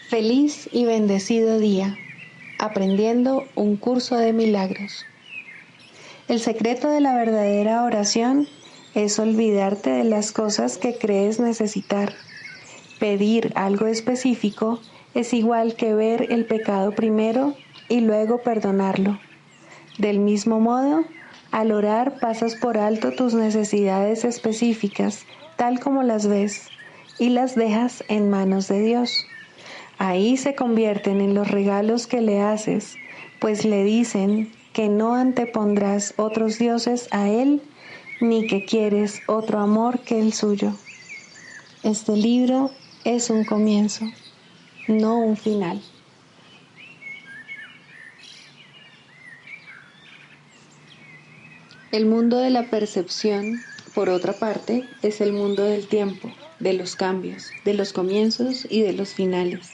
Feliz y bendecido día, aprendiendo un curso de milagros. El secreto de la verdadera oración es olvidarte de las cosas que crees necesitar. Pedir algo específico es igual que ver el pecado primero y luego perdonarlo. Del mismo modo, al orar pasas por alto tus necesidades específicas, tal como las ves, y las dejas en manos de Dios. Ahí se convierten en los regalos que le haces, pues le dicen que no antepondrás otros dioses a Él, ni que quieres otro amor que el suyo. Este libro es un comienzo, no un final. El mundo de la percepción, por otra parte, es el mundo del tiempo, de los cambios, de los comienzos y de los finales.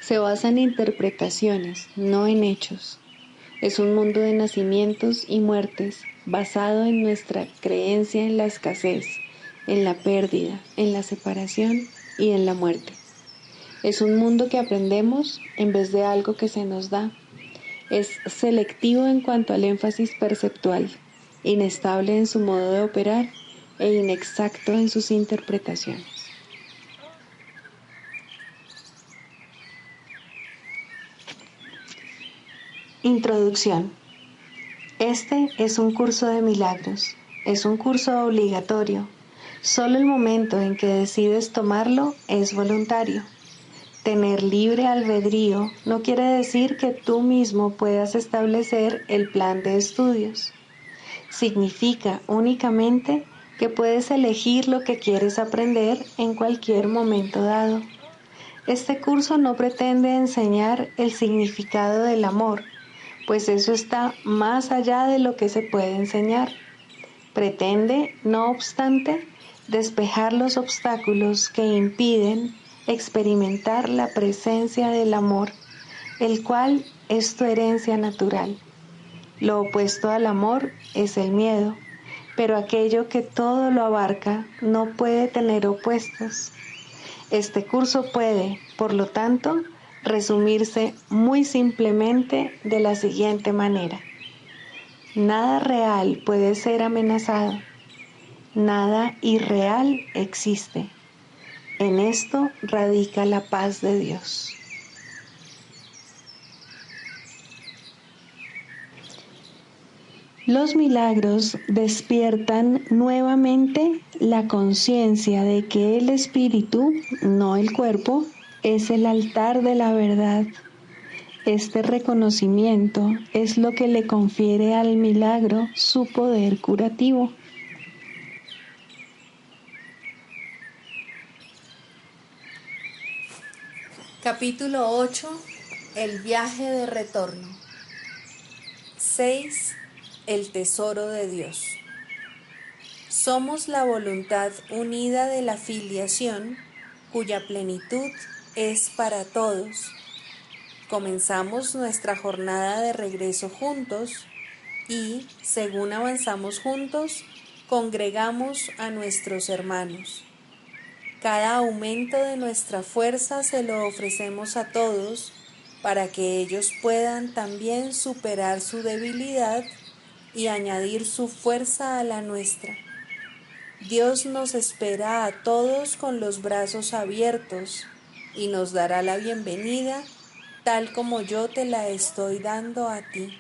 Se basa en interpretaciones, no en hechos. Es un mundo de nacimientos y muertes, basado en nuestra creencia en la escasez, en la pérdida, en la separación y en la muerte. Es un mundo que aprendemos en vez de algo que se nos da. Es selectivo en cuanto al énfasis perceptual, inestable en su modo de operar e inexacto en sus interpretaciones. Introducción. Este es un curso de milagros. Es un curso obligatorio. Solo el momento en que decides tomarlo es voluntario. Tener libre albedrío no quiere decir que tú mismo puedas establecer el plan de estudios. Significa únicamente que puedes elegir lo que quieres aprender en cualquier momento dado. Este curso no pretende enseñar el significado del amor, pues eso está más allá de lo que se puede enseñar. Pretende, no obstante, despejar los obstáculos que impiden experimentar la presencia del amor, el cual es tu herencia natural. Lo opuesto al amor es el miedo, pero aquello que todo lo abarca no puede tener opuestos. Este curso puede, por lo tanto, resumirse muy simplemente de la siguiente manera. Nada real puede ser amenazado. Nada irreal existe. En esto radica la paz de Dios. Los milagros despiertan nuevamente la conciencia de que el espíritu, no el cuerpo, es el altar de la verdad. Este reconocimiento es lo que le confiere al milagro su poder curativo. Capítulo 8. El viaje de retorno. 6. El tesoro de Dios. Somos la voluntad unida de la filiación, cuya plenitud es para todos. Comenzamos nuestra jornada de regreso juntos y, según avanzamos juntos, congregamos a nuestros hermanos. Cada aumento de nuestra fuerza se lo ofrecemos a todos para que ellos puedan también superar su debilidad y añadir su fuerza a la nuestra. Dios nos espera a todos con los brazos abiertos y nos dará la bienvenida tal como yo te la estoy dando a ti.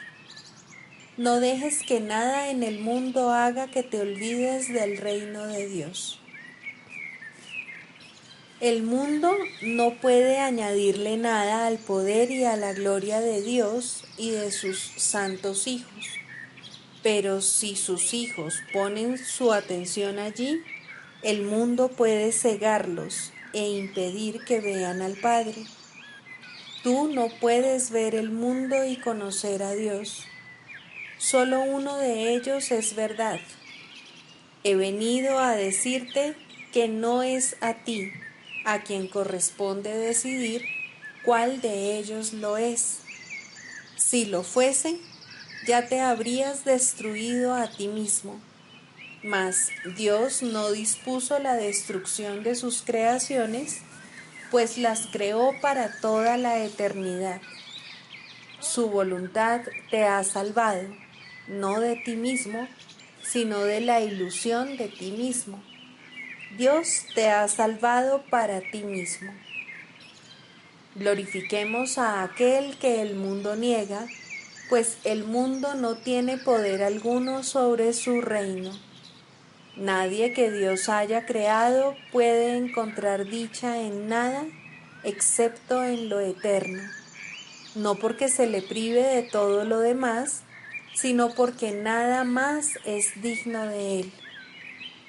No dejes que nada en el mundo haga que te olvides del reino de Dios. El mundo no puede añadirle nada al poder y a la gloria de Dios y de sus santos hijos. Pero si sus hijos ponen su atención allí, el mundo puede cegarlos e impedir que vean al Padre. Tú no puedes ver el mundo y conocer a Dios. Solo uno de ellos es verdad. He venido a decirte que no es a ti a quien corresponde decidir cuál de ellos lo es. Si lo fuese, ya te habrías destruido a ti mismo. Mas Dios no dispuso la destrucción de sus creaciones, pues las creó para toda la eternidad. Su voluntad te ha salvado, no de ti mismo, sino de la ilusión de ti mismo. Dios te ha salvado para ti mismo. Glorifiquemos a aquel que el mundo niega, pues el mundo no tiene poder alguno sobre su reino. Nadie que Dios haya creado puede encontrar dicha en nada excepto en lo eterno, no porque se le prive de todo lo demás, sino porque nada más es digno de él.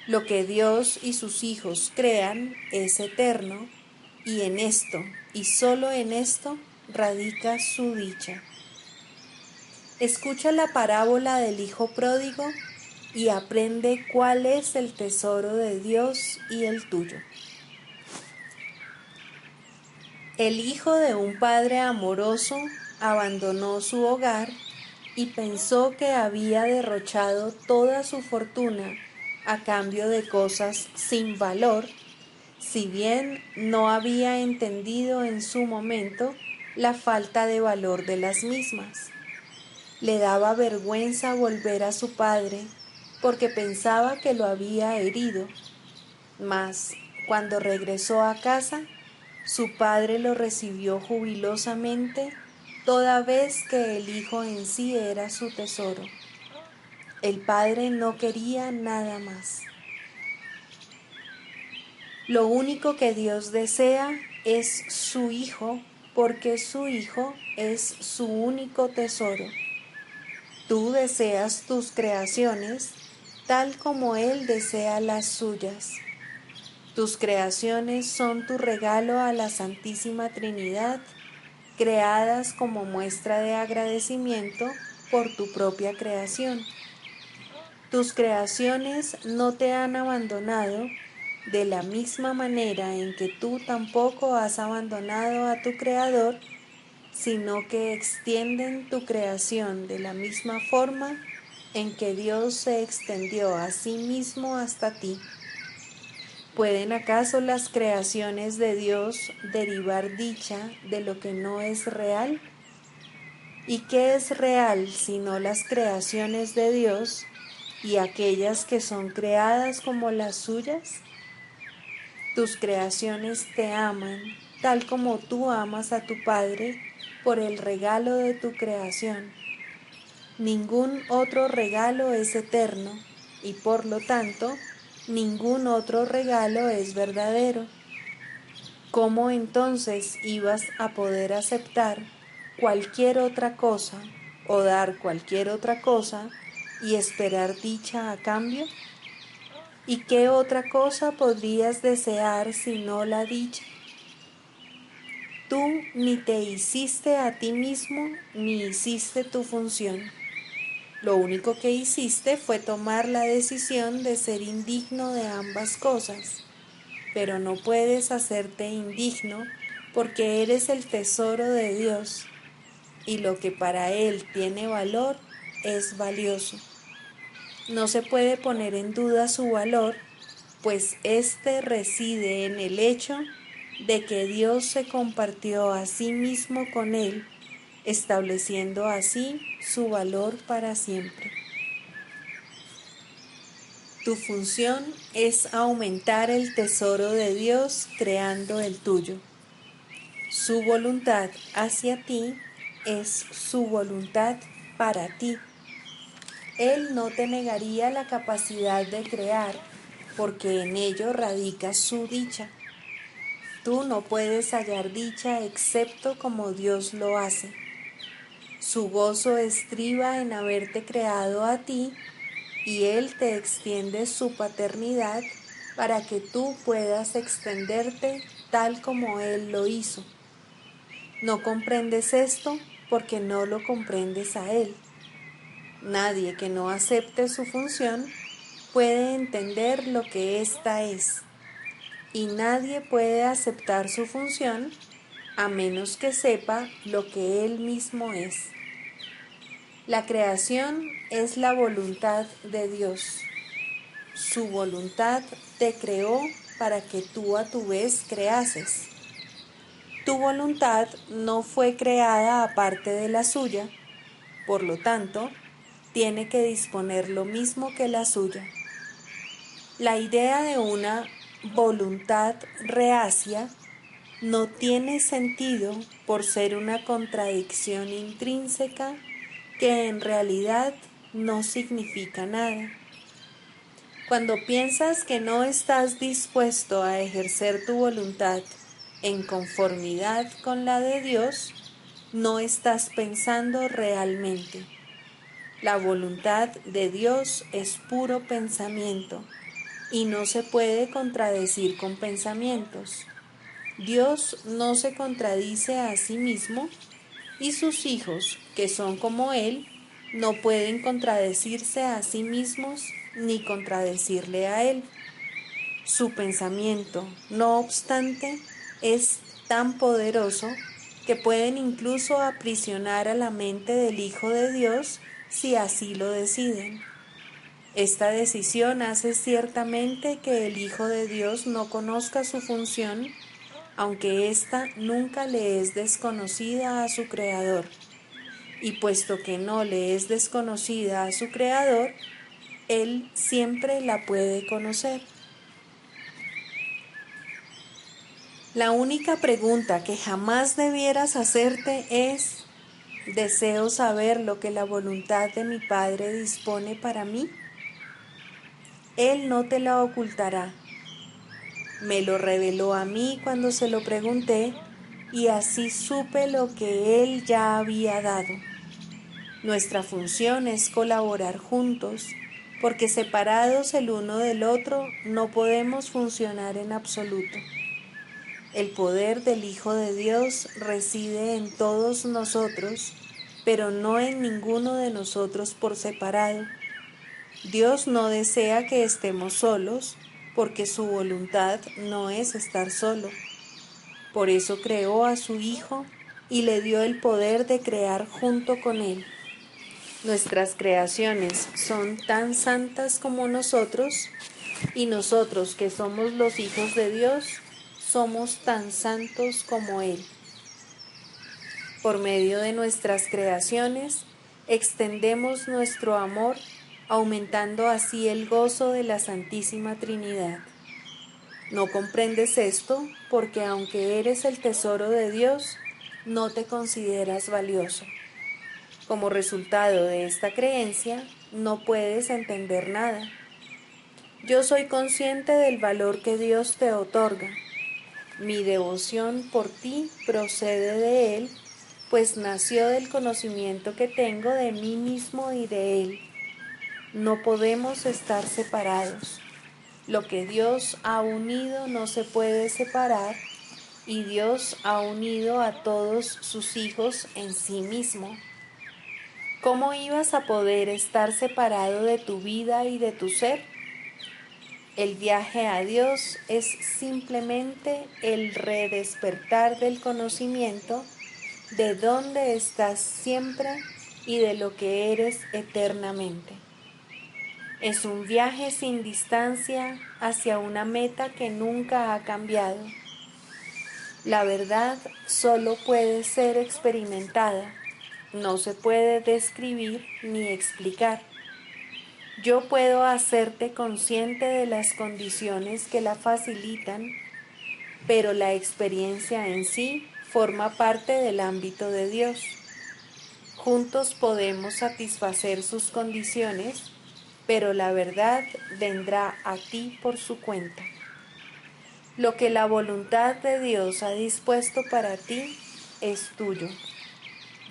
Lo que Dios y sus hijos crean es eterno, y en esto, y solo en esto, radica su dicha. Escucha la parábola del hijo pródigo y aprende cuál es el tesoro de Dios y el tuyo. El hijo de un padre amoroso abandonó su hogar y pensó que había derrochado toda su fortuna a cambio de cosas sin valor, si bien no había entendido en su momento la falta de valor de las mismas. Le daba vergüenza volver a su padre porque pensaba que lo había herido, mas cuando regresó a casa, su padre lo recibió jubilosamente, toda vez que el hijo en sí era su tesoro. El padre no quería nada más. Lo único que Dios desea es su hijo, porque su hijo es su único tesoro. Tú deseas tus creaciones tal como Él desea las suyas. Tus creaciones son tu regalo a la Santísima Trinidad, creadas como muestra de agradecimiento por tu propia creación. Tus creaciones no te han abandonado de la misma manera en que tú tampoco has abandonado a tu Creador, sino que extienden tu creación de la misma forma en que Dios se extendió a sí mismo hasta ti. ¿Pueden acaso las creaciones de Dios derivar dicha de lo que no es real? ¿Y qué es real sino las creaciones de Dios y aquellas que son creadas como las suyas? Tus creaciones te aman, tal como tú amas a tu Padre, por el regalo de tu creación. Ningún otro regalo es eterno y por lo tanto, ningún otro regalo es verdadero. ¿Cómo entonces ibas a poder aceptar cualquier otra cosa o dar cualquier otra cosa y esperar dicha a cambio? ¿Y qué otra cosa podrías desear sino la dicha? Tú ni te hiciste a ti mismo ni hiciste tu función. Lo único que hiciste fue tomar la decisión de ser indigno de ambas cosas, pero no puedes hacerte indigno porque eres el tesoro de Dios y lo que para Él tiene valor es valioso. No se puede poner en duda su valor, pues éste reside en el hecho de que Dios se compartió a sí mismo con él, estableciendo así su valor para siempre. Tu función es aumentar el tesoro de Dios creando el tuyo. Su voluntad hacia ti es su voluntad para ti. Él no te negaría la capacidad de crear, porque en ello radica su dicha. Tú no puedes hallar dicha excepto como Dios lo hace. Su gozo estriba en haberte creado a ti, y Él te extiende su paternidad para que tú puedas extenderte tal como Él lo hizo. No comprendes esto porque no lo comprendes a Él. Nadie que no acepte su función puede entender lo que ésta es, y nadie puede aceptar su función a menos que sepa lo que él mismo es. La creación es la voluntad de Dios. Su voluntad te creó para que tú a tu vez creases. Tu voluntad no fue creada aparte de la suya, por lo tanto, tiene que disponer lo mismo que la suya. La idea de una voluntad reacia no tiene sentido por ser una contradicción intrínseca que en realidad no significa nada. Cuando piensas que no estás dispuesto a ejercer tu voluntad en conformidad con la de Dios, no estás pensando realmente. La voluntad de Dios es puro pensamiento y no se puede contradecir con pensamientos. Dios no se contradice a sí mismo y sus hijos, que son como Él, no pueden contradecirse a sí mismos ni contradecirle a Él. Su pensamiento, no obstante, es tan poderoso que pueden incluso aprisionar a la mente del Hijo de Dios si así lo deciden. Esta decisión hace ciertamente que el Hijo de Dios no conozca su función, aunque ésta nunca le es desconocida a su Creador. Y puesto que no le es desconocida a su Creador, Él siempre la puede conocer. La única pregunta que jamás debieras hacerte es: ¿deseo saber lo que la voluntad de mi Padre dispone para mí? Él no te la ocultará. Me lo reveló a mí cuando se lo pregunté, y así supe lo que Él ya había dado. Nuestra función es colaborar juntos, porque separados el uno del otro no podemos funcionar en absoluto. El poder del Hijo de Dios reside en todos nosotros, pero no en ninguno de nosotros por separado. Dios no desea que estemos solos, porque su voluntad no es estar solo. Por eso creó a su Hijo y le dio el poder de crear junto con Él. Nuestras creaciones son tan santas como nosotros, y nosotros que somos los hijos de Dios, somos tan santos como Él. Por medio de nuestras creaciones, extendemos nuestro amor, aumentando así el gozo de la Santísima Trinidad. No comprendes esto porque aunque eres el tesoro de Dios, no te consideras valioso. Como resultado de esta creencia, no puedes entender nada. Yo soy consciente del valor que Dios te otorga. Mi devoción por ti procede de Él, pues nació del conocimiento que tengo de mí mismo y de Él. No podemos estar separados. Lo que Dios ha unido no se puede separar, y Dios ha unido a todos sus hijos en sí mismo. ¿Cómo ibas a poder estar separado de tu vida y de tu ser? El viaje a Dios es simplemente el redespertar del conocimiento de dónde estás siempre y de lo que eres eternamente. Es un viaje sin distancia hacia una meta que nunca ha cambiado. La verdad solo puede ser experimentada. No se puede describir ni explicar. Yo puedo hacerte consciente de las condiciones que la facilitan, pero la experiencia en sí forma parte del ámbito de Dios. Juntos podemos satisfacer sus condiciones, pero la verdad vendrá a ti por su cuenta. Lo que la voluntad de Dios ha dispuesto para ti es tuyo.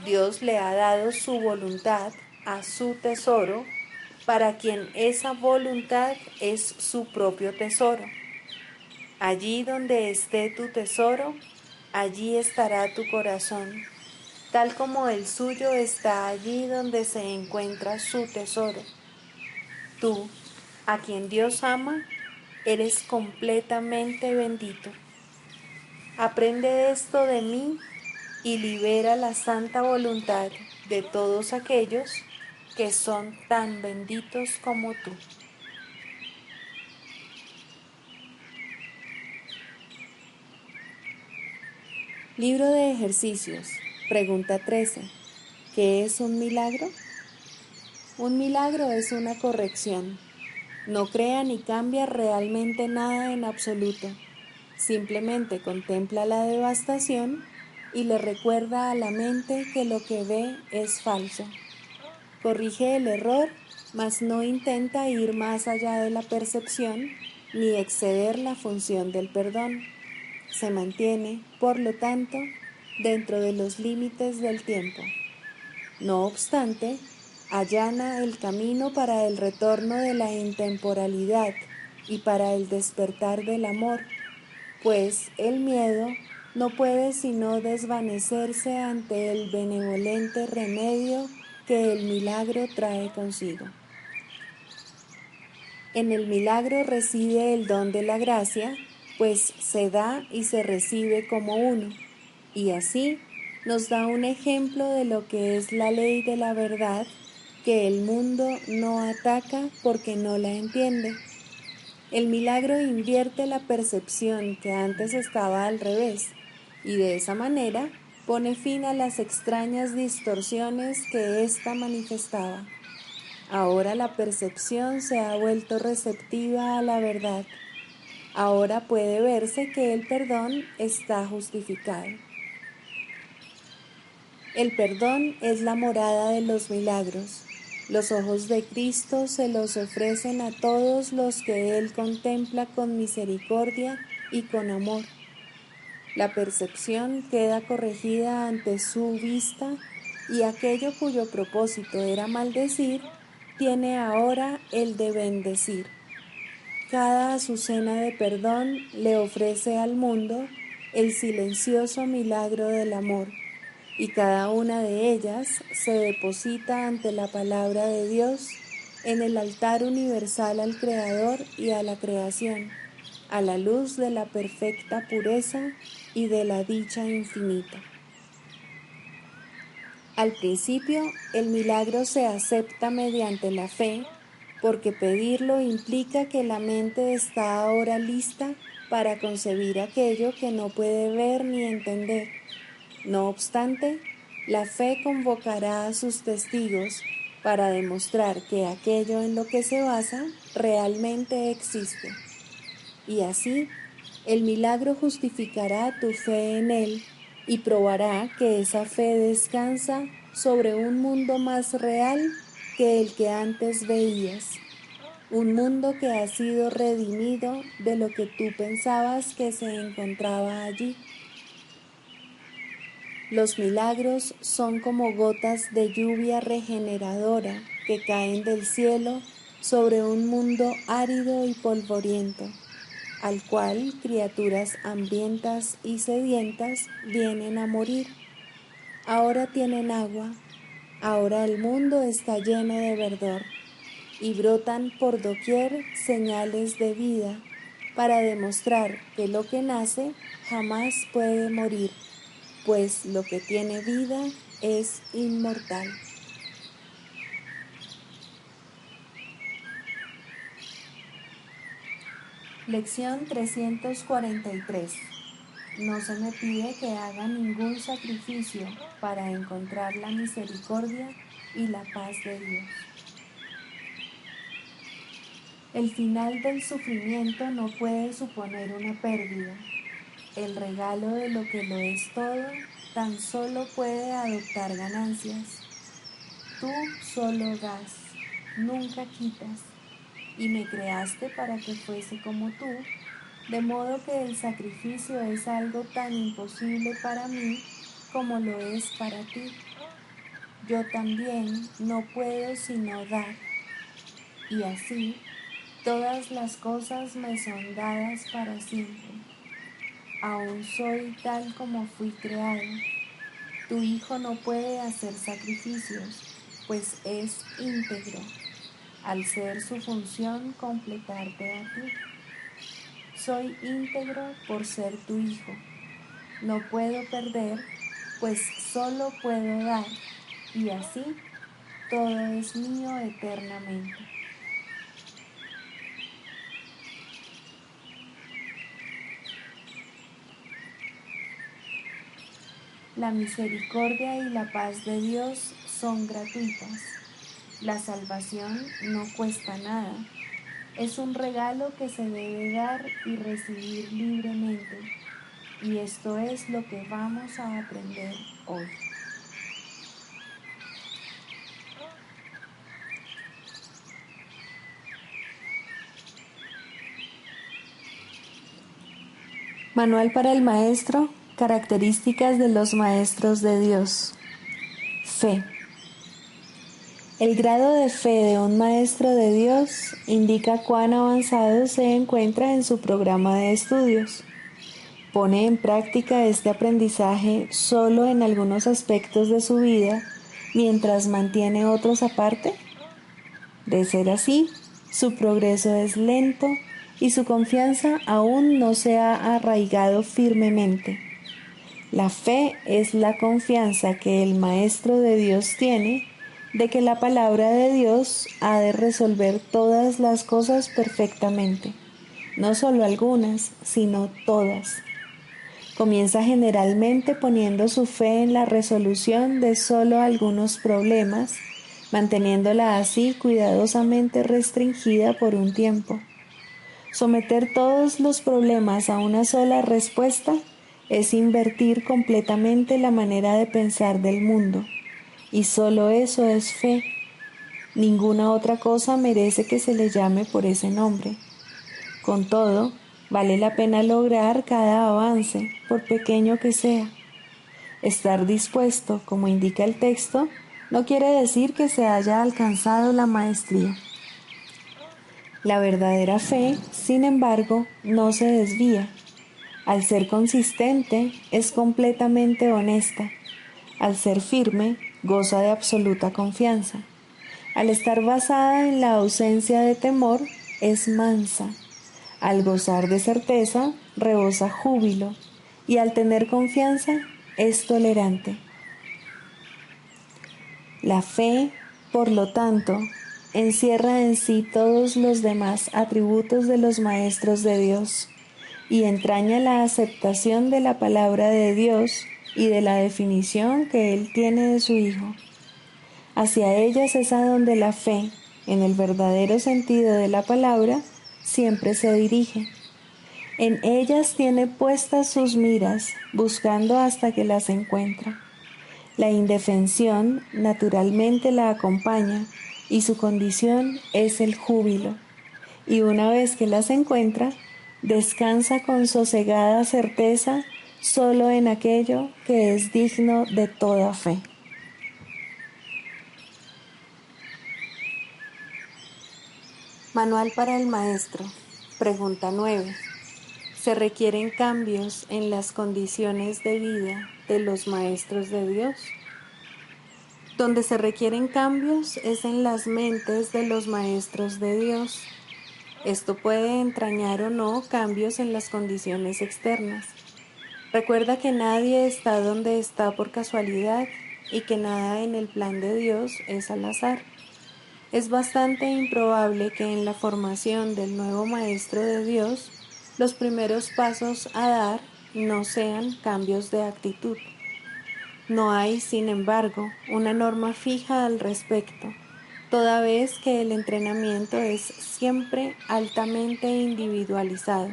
Dios le ha dado su voluntad a su tesoro, para quien esa voluntad es su propio tesoro. Allí donde esté tu tesoro, allí estará tu corazón, tal como el suyo está allí donde se encuentra su tesoro. Tú, a quien Dios ama, eres completamente bendito. Aprende esto de mí y libera la santa voluntad de todos aquellos que son tan benditos como tú. Libro de ejercicios. Pregunta 13. ¿Qué es un milagro? Un milagro es una corrección. No crea ni cambia realmente nada en absoluto. Simplemente contempla la devastación y le recuerda a la mente que lo que ve es falso. Corrige el error, mas no intenta ir más allá de la percepción ni exceder la función del perdón. Se mantiene, por lo tanto, dentro de los límites del tiempo. No obstante, allana el camino para el retorno de la intemporalidad y para el despertar del amor, pues el miedo no puede sino desvanecerse ante el benevolente remedio que el milagro trae consigo. En el milagro reside el don de la gracia, pues se da y se recibe como uno, y así nos da un ejemplo de lo que es la ley de la verdad, que el mundo no ataca porque no la entiende. El milagro invierte la percepción que antes estaba al revés, y de esa manera pone fin a las extrañas distorsiones que ésta manifestaba. Ahora la percepción se ha vuelto receptiva a la verdad. Ahora puede verse que el perdón está justificado. El perdón es la morada de los milagros. Los ojos de Cristo se los ofrecen a todos los que Él contempla con misericordia y con amor. La percepción queda corregida ante su vista y aquello cuyo propósito era maldecir, tiene ahora el de bendecir. Cada azucena de perdón le ofrece al mundo el silencioso milagro del amor, y cada una de ellas se deposita ante la palabra de Dios en el altar universal al Creador y a la creación, a la luz de la perfecta pureza y de la dicha infinita. Al principio, el milagro se acepta mediante la fe, porque pedirlo implica que la mente está ahora lista para concebir aquello que no puede ver ni entender. No obstante, la fe convocará a sus testigos para demostrar que aquello en lo que se basa realmente existe. Y así, el milagro justificará tu fe en él y probará que esa fe descansa sobre un mundo más real que el que antes veías, un mundo que ha sido redimido de lo que tú pensabas que se encontraba allí. Los milagros son como gotas de lluvia regeneradora que caen del cielo sobre un mundo árido y polvoriento, al cual criaturas hambrientas y sedientas vienen a morir. Ahora tienen agua, ahora el mundo está lleno de verdor, y brotan por doquier señales de vida para demostrar que lo que nace jamás puede morir, pues lo que tiene vida es inmortal. Lección 343. No se me pide que haga ningún sacrificio para encontrar la misericordia y la paz de Dios. El final del sufrimiento no puede suponer una pérdida. El regalo de lo que lo es todo tan solo puede adoptar ganancias. Tú solo das, nunca quitas, y me creaste para que fuese como tú, de modo que el sacrificio es algo tan imposible para mí como lo es para ti. Yo también no puedo sino dar, y así todas las cosas me son dadas para siempre. Aún soy tal como fui creado. Tu Hijo no puede hacer sacrificios, pues es íntegro, al ser su función completarte a ti. Soy íntegro por ser tu Hijo. No puedo perder, pues solo puedo dar, y así todo es mío eternamente. La misericordia y la paz de Dios son gratuitas. La salvación no cuesta nada. Es un regalo que se debe dar y recibir libremente. Y esto es lo que vamos a aprender hoy. Manual para el maestro, características de los maestros de Dios. Fe. El grado de fe de un maestro de Dios indica cuán avanzado se encuentra en su programa de estudios. ¿Pone en práctica este aprendizaje solo en algunos aspectos de su vida mientras mantiene otros aparte? De ser así, su progreso es lento y su confianza aún no se ha arraigado firmemente. La fe es la confianza que el Maestro de Dios tiene de que la palabra de Dios ha de resolver todas las cosas perfectamente, no solo algunas, sino todas. Comienza generalmente poniendo su fe en la resolución de solo algunos problemas, manteniéndola así cuidadosamente restringida por un tiempo. Someter todos los problemas a una sola respuesta es invertir completamente la manera de pensar del mundo, y solo eso es fe. Ninguna otra cosa merece que se le llame por ese nombre. Con todo, vale la pena lograr cada avance, por pequeño que sea. Estar dispuesto, como indica el texto, no quiere decir que se haya alcanzado la maestría. La verdadera fe, sin embargo, no se desvía. Al ser consistente, es completamente honesta. Al ser firme, goza de absoluta confianza. Al estar basada en la ausencia de temor, es mansa. Al gozar de certeza, rebosa júbilo. Y al tener confianza, es tolerante. La fe, por lo tanto, encierra en sí todos los demás atributos de los maestros de Dios y entraña la aceptación de la palabra de Dios y de la definición que Él tiene de su Hijo. Hacia ellas es a donde la fe, en el verdadero sentido de la palabra, siempre se dirige. En ellas tiene puestas sus miras, buscando hasta que las encuentra. La indefensión naturalmente la acompaña y su condición es el júbilo. Y una vez que las encuentra, descansa con sosegada certeza solo en aquello que es digno de toda fe. Manual para el maestro. Pregunta 9. ¿Se requieren cambios en las condiciones de vida de los maestros de Dios? Donde se requieren cambios es en las mentes de los maestros de Dios. Esto puede entrañar o no cambios en las condiciones externas. Recuerda que nadie está donde está por casualidad y que nada en el plan de Dios es al azar. Es bastante improbable que en la formación del nuevo maestro de Dios, los primeros pasos a dar no sean cambios de actitud. No hay, sin embargo, una norma fija al respecto, toda vez que el entrenamiento es siempre altamente individualizado.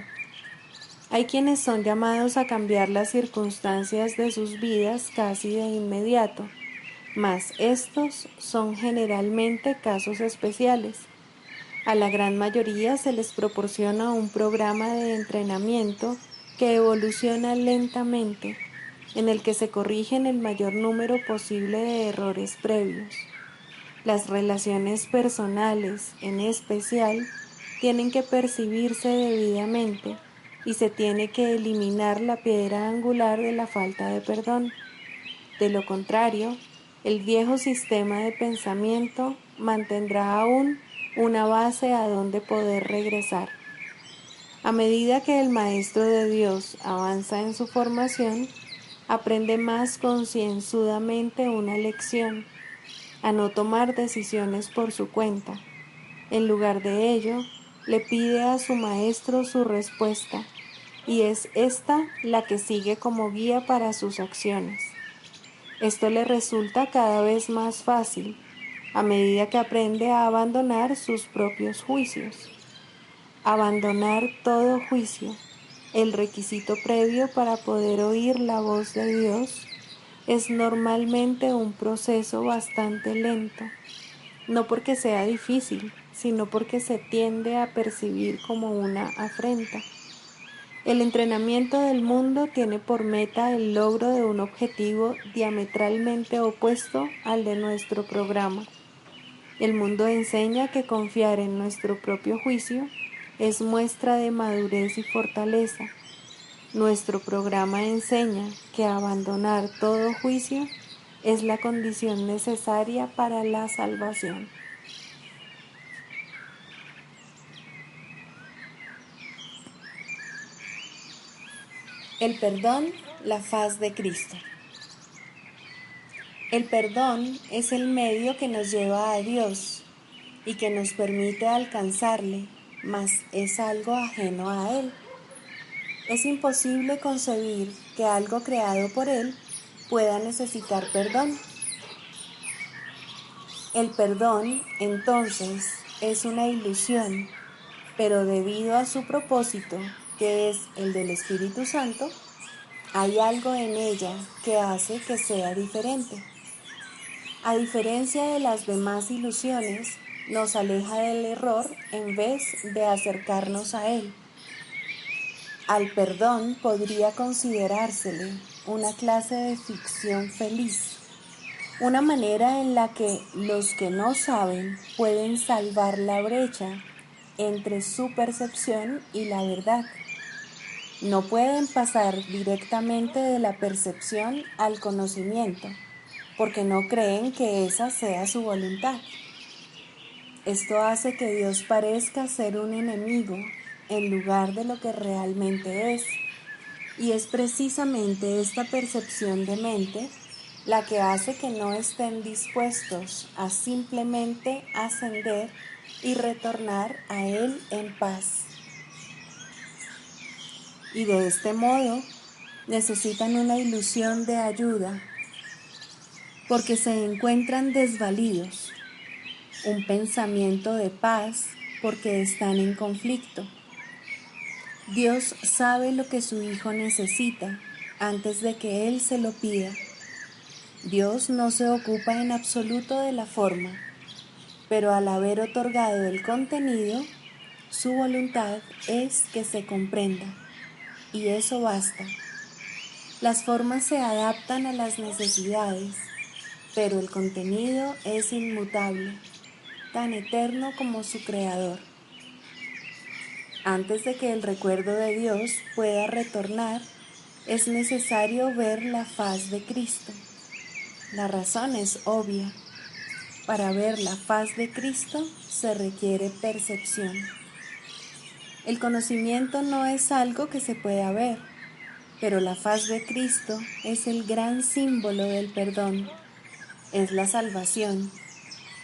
Hay quienes son llamados a cambiar las circunstancias de sus vidas casi de inmediato, mas estos son generalmente casos especiales. A la gran mayoría se les proporciona un programa de entrenamiento que evoluciona lentamente, en el que se corrigen el mayor número posible de errores previos. Las relaciones personales, en especial, tienen que percibirse debidamente y se tiene que eliminar la piedra angular de la falta de perdón. De lo contrario, el viejo sistema de pensamiento mantendrá aún una base a donde poder regresar. A medida que el Maestro de Dios avanza en su formación, aprende más concienzudamente una lección, a no tomar decisiones por su cuenta. En lugar de ello, le pide a su Maestro su respuesta, y es esta la que sigue como guía para sus acciones. Esto le resulta cada vez más fácil a medida que aprende a abandonar sus propios juicios. Abandonar todo juicio, el requisito previo para poder oír la voz de Dios, es normalmente un proceso bastante lento, no porque sea difícil, sino porque se tiende a percibir como una afrenta. El entrenamiento del mundo tiene por meta el logro de un objetivo diametralmente opuesto al de nuestro programa. El mundo enseña que confiar en nuestro propio juicio es muestra de madurez y fortaleza. Nuestro programa enseña que abandonar todo juicio es la condición necesaria para la salvación. El perdón, la faz de Cristo. El perdón es el medio que nos lleva a Dios y que nos permite alcanzarle, mas es algo ajeno a Él. Es imposible concebir que algo creado por Él pueda necesitar perdón. El perdón, entonces, es una ilusión, pero debido a su propósito, que es el del Espíritu Santo, hay algo en ella que hace que sea diferente. A diferencia de las demás ilusiones, nos aleja del error en vez de acercarnos a él. Al perdón podría considerársele una clase de ficción feliz, una manera en la que los que no saben pueden salvar la brecha entre su percepción y la verdad. No pueden pasar directamente de la percepción al conocimiento, porque no creen que esa sea su voluntad. Esto hace que Dios parezca ser un enemigo en lugar de lo que realmente es, y es precisamente esta percepción de mente la que hace que no estén dispuestos a simplemente ascender y retornar a Él en paz. Y de este modo necesitan una ilusión de ayuda, porque se encuentran desvalidos, un pensamiento de paz porque están en conflicto. Dios sabe lo que su Hijo necesita antes de que Él se lo pida. Dios no se ocupa en absoluto de la forma, pero al haber otorgado el contenido, su voluntad es que se comprenda, y eso basta. Las formas se adaptan a las necesidades, pero el contenido es inmutable, tan eterno como su creador. Antes de que el recuerdo de Dios pueda retornar, es necesario ver la faz de Cristo. La razón es obvia. Para ver la faz de Cristo se requiere percepción. El conocimiento no es algo que se pueda ver, pero la faz de Cristo es el gran símbolo del perdón, es la salvación,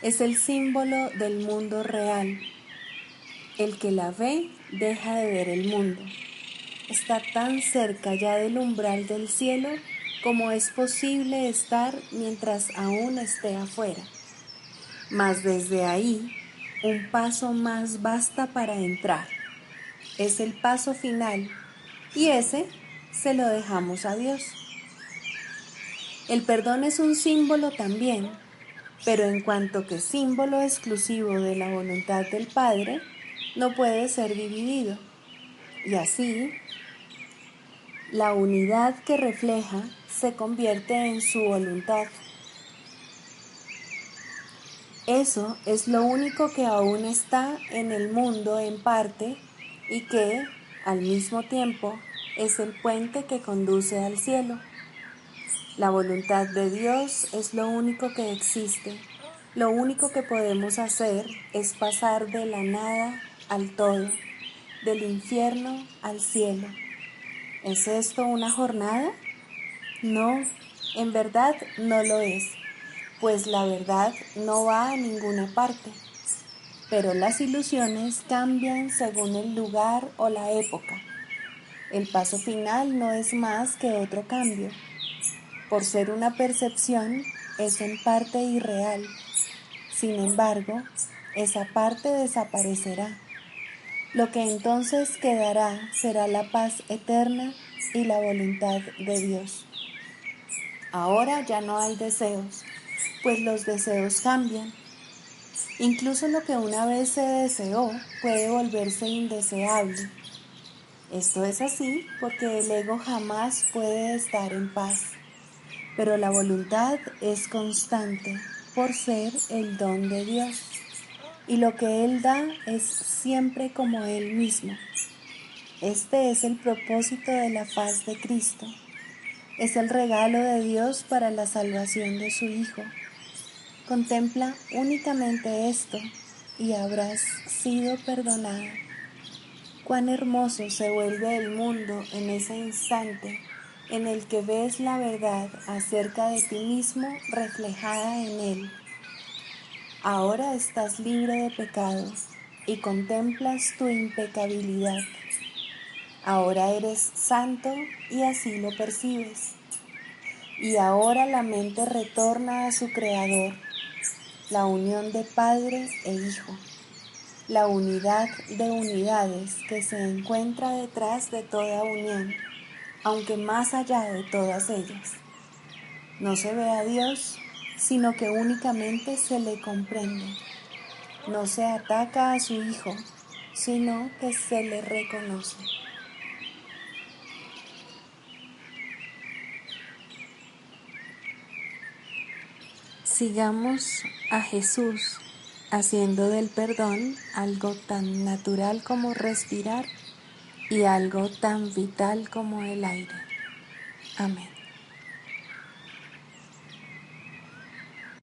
es el símbolo del mundo real. El que la ve deja de ver el mundo. Está tan cerca ya del umbral del cielo como es posible estar mientras aún esté afuera. Mas desde ahí, un paso más basta para entrar. Es el paso final, y ese se lo dejamos a Dios. El perdón es un símbolo también, pero en cuanto que símbolo exclusivo de la voluntad del Padre, no puede ser dividido. Y así, la unidad que refleja se convierte en su voluntad. Eso es lo único que aún está en el mundo en parte y que, al mismo tiempo, es el puente que conduce al cielo. La voluntad de Dios es lo único que existe. Lo único que podemos hacer es pasar de la nada al todo, del infierno al cielo. ¿Es esto una jornada? No, en verdad no lo es, pues la verdad no va a ninguna parte. Pero las ilusiones cambian según el lugar o la época. El paso final no es más que otro cambio. Por ser una percepción, es en parte irreal. Sin embargo, esa parte desaparecerá. Lo que entonces quedará será la paz eterna y la voluntad de Dios. Ahora ya no hay deseos, pues los deseos cambian. Incluso lo que una vez se deseó puede volverse indeseable. Esto es así porque el ego jamás puede estar en paz, pero la voluntad es constante por ser el don de Dios, y lo que Él da es siempre como Él mismo. Este es el propósito de la faz de Cristo. Es el regalo de Dios para la salvación de su Hijo. Contempla únicamente esto y habrás sido perdonada. Cuán hermoso se vuelve el mundo en ese instante en el que ves la verdad acerca de ti mismo reflejada en Él. Ahora estás libre de pecado y contemplas tu impecabilidad. Ahora eres santo y así lo percibes. Y ahora la mente retorna a su Creador, la unión de Padre e Hijo, la unidad de unidades que se encuentra detrás de toda unión, aunque más allá de todas ellas. No se ve a Dios, sino que únicamente se le comprende. No se ataca a su Hijo, sino que se le reconoce. Sigamos a Jesús haciendo del perdón algo tan natural como respirar y algo tan vital como el aire. Amén.